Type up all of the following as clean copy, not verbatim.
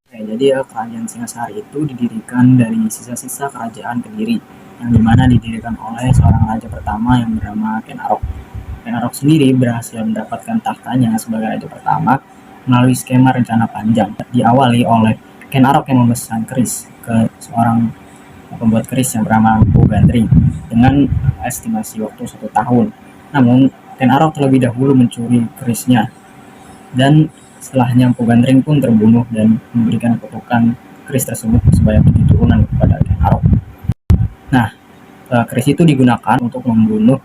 Jadi kerajaan Singasari itu didirikan dari sisa-sisa kerajaan Kediri yang dimana didirikan oleh seorang raja pertama yang bernama Ken Arok. Ken Arok sendiri berhasil mendapatkan tahtanya sebagai raja pertama melalui skema rencana panjang. Diawali oleh Ken Arok yang memesan keris ke seorang pembuat keris yang bernama Mpu Gandri dengan estimasi waktu 1 tahun. Namun Ken Arok terlebih dahulu mencuri kerisnya dan setelahnya Mpu Gandring pun terbunuh dan memberikan kutukan keris tersebut sebanyak 7 turunan kepada Ken Arok. Nah, keris itu digunakan untuk membunuh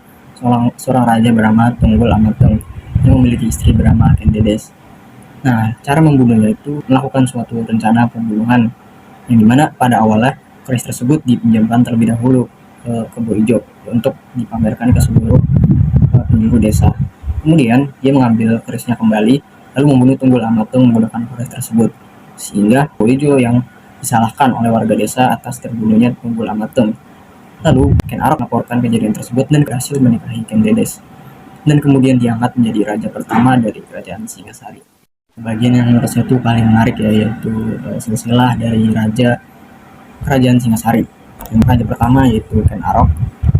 seorang raja bernama Tunggul Amateng yang memiliki istri bernama Ken Dedes. Nah, cara membunuhnya itu melakukan suatu rencana pembunuhan yang dimana pada awalnya keris tersebut dipinjamkan terlebih dahulu ke Kebo Ijo untuk dipamerkan ke seluruh penjuru desa. Kemudian dia mengambil kerisnya kembali lalu membunuh Tunggul Amateng menggunakan keris tersebut, sehingga Kebo Ijo yang disalahkan oleh warga desa atas terbunuhnya Tunggul Amateng. Lalu Ken Arok melaporkan kejadian tersebut dan berhasil menikahi Ken Dedes dan kemudian diangkat menjadi raja pertama dari kerajaan Singasari. Bagian yang menurut saya itu paling menarik yaitu silsilah dari raja kerajaan Singasari. Yang raja pertama yaitu Ken Arok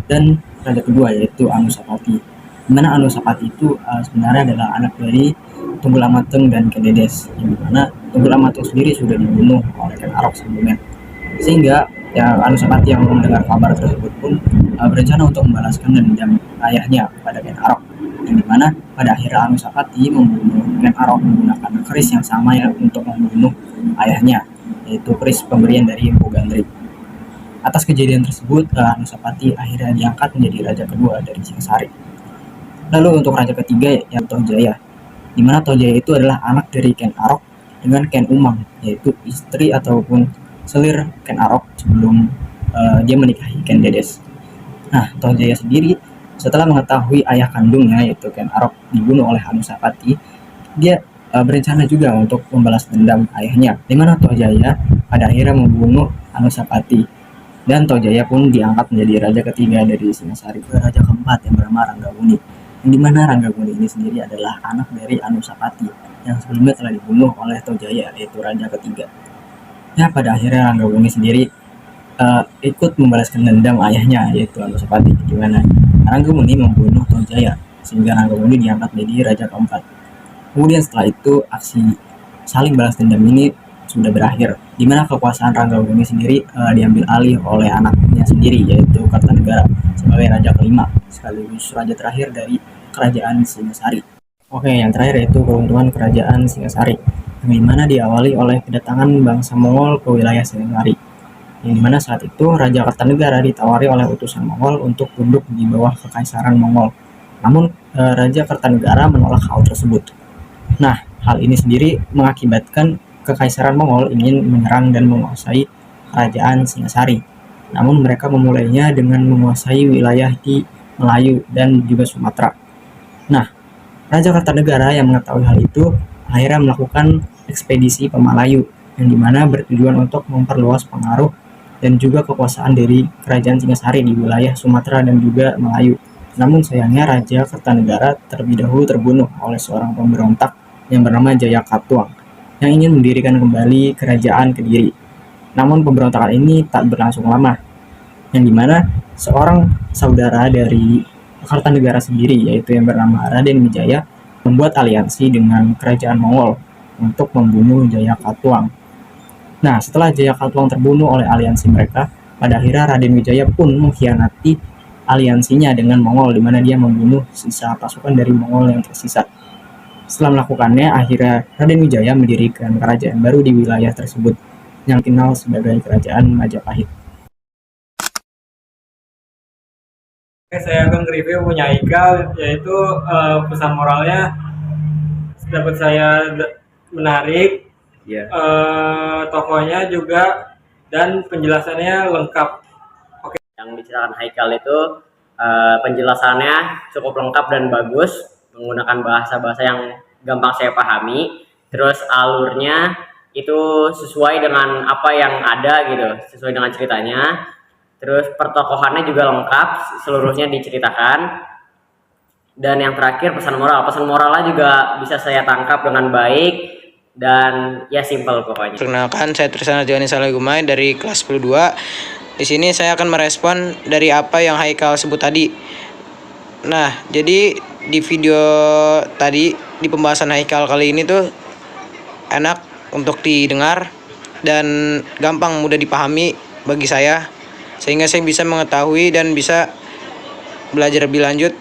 dan raja kedua yaitu Anusapati. Di mana Anusapati itu sebenarnya adalah anak dari Tunggul Amateng dan Ken Dedes, yang dimana Tunggul Amateng sendiri sudah dibunuh oleh Ken Arok sebelumnya. Sehingga ya Anusapati yang mendengar kabar tersebut pun berencana untuk membalaskan dendam ayahnya kepada Ken Arok, yang dimana pada akhirnya Anusapati membunuh Ken Arok menggunakan keris yang sama ya untuk membunuh ayahnya, yaitu keris pemberian dari Mpu Gandri. Atas kejadian tersebut, Anusapati akhirnya diangkat menjadi raja kedua dari Singasari. Lalu untuk raja ketiga yaitu Tohjaya, di mana Tohjaya itu adalah anak dari Ken Arok dengan Ken Umang, yaitu istri ataupun selir Ken Arok sebelum dia menikahi Ken Dedes. Nah, Tohjaya sendiri setelah mengetahui ayah kandungnya yaitu Ken Arok dibunuh oleh Anusapati, dia berencana juga untuk membalas dendam ayahnya, di mana Tohjaya pada akhirnya membunuh Anusapati dan Tohjaya pun diangkat menjadi raja ketiga dari Singasari ke raja keempat yang bernama Ranggabuni, yang dimana Ranggabuni ini sendiri adalah anak dari Anusapati yang sebelumnya telah dibunuh oleh Tohjaya yaitu raja ketiga. Ya, pada akhirnya Ranggabuni sendiri ikut membalaskan dendam ayahnya yaitu Anusapati, di mana Ranggabuni membunuh Tohjaya sehingga Ranggabuni diangkat menjadi raja keempat. Kemudian setelah itu aksi saling balas dendam ini sudah berakhir, di mana kekuasaan Ranggabuni sendiri diambil alih oleh anaknya sendiri yaitu Kartanegara sebagai raja kelima sekaligus raja terakhir dari kerajaan Singasari. Oke, yang terakhir yaitu keruntuhan kerajaan Singasari, yang dimana diawali oleh kedatangan bangsa Mongol ke wilayah Singasari, yang dimana saat itu Raja Kartanegara ditawari oleh utusan Mongol untuk tunduk di bawah kekaisaran Mongol. Namun Raja Kartanegara menolak hal tersebut. Nah, hal ini sendiri mengakibatkan kekaisaran Mongol ingin menyerang dan menguasai kerajaan Singasari. Namun mereka memulainya dengan menguasai wilayah di Melayu dan juga Sumatera. Nah, Raja Kartanegara yang mengetahui hal itu akhirnya melakukan ekspedisi ke Malayu, yang dimana bertujuan untuk memperluas pengaruh dan juga kekuasaan dari kerajaan Singasari di wilayah Sumatera dan juga Melayu. Namun sayangnya Raja Kartanegara terlebih dahulu terbunuh oleh seorang pemberontak yang bernama Jayakatwang yang ingin mendirikan kembali kerajaan Kediri. Namun pemberontakan ini tak berlangsung lama, yang dimana seorang saudara dari Kartanegara sendiri yaitu yang bernama Raden Wijaya membuat aliansi dengan kerajaan Mongol untuk membunuh Jayakatwang. Nah, setelah Jayakatwang terbunuh oleh aliansi mereka, pada akhirnya Raden Wijaya pun mengkhianati aliansinya dengan Mongol, di mana dia membunuh sisa pasukan dari Mongol yang tersisa. Setelah melakukannya, akhirnya Raden Wijaya mendirikan kerajaan baru di wilayah tersebut yang dikenal sebagai Kerajaan Majapahit. Saya akan review punya Ikal, yaitu pesan moralnya dapat saya menarik, tokohnya juga dan penjelasannya lengkap. Oke. Yang diceritakan Haikal itu penjelasannya cukup lengkap dan bagus, menggunakan bahasa-bahasa yang gampang saya pahami. Terus alurnya itu sesuai dengan apa yang ada gitu, sesuai dengan ceritanya. Terus pertokohannya juga lengkap, seluruhnya diceritakan. Dan yang terakhir pesan moralnya juga bisa saya tangkap dengan baik. dan ya simple pokoknya. Perkenalkan, saya Trisana Johanis Salegumai dari kelas 10-2. Di sini saya akan merespon dari apa yang Haikal sebut tadi. Nah, jadi di video tadi, di pembahasan Haikal kali ini tuh enak untuk didengar dan gampang, mudah dipahami bagi saya, sehingga saya bisa mengetahui dan bisa belajar lebih lanjut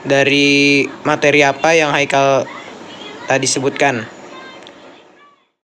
dari materi apa yang Haikal tadi sebutkan.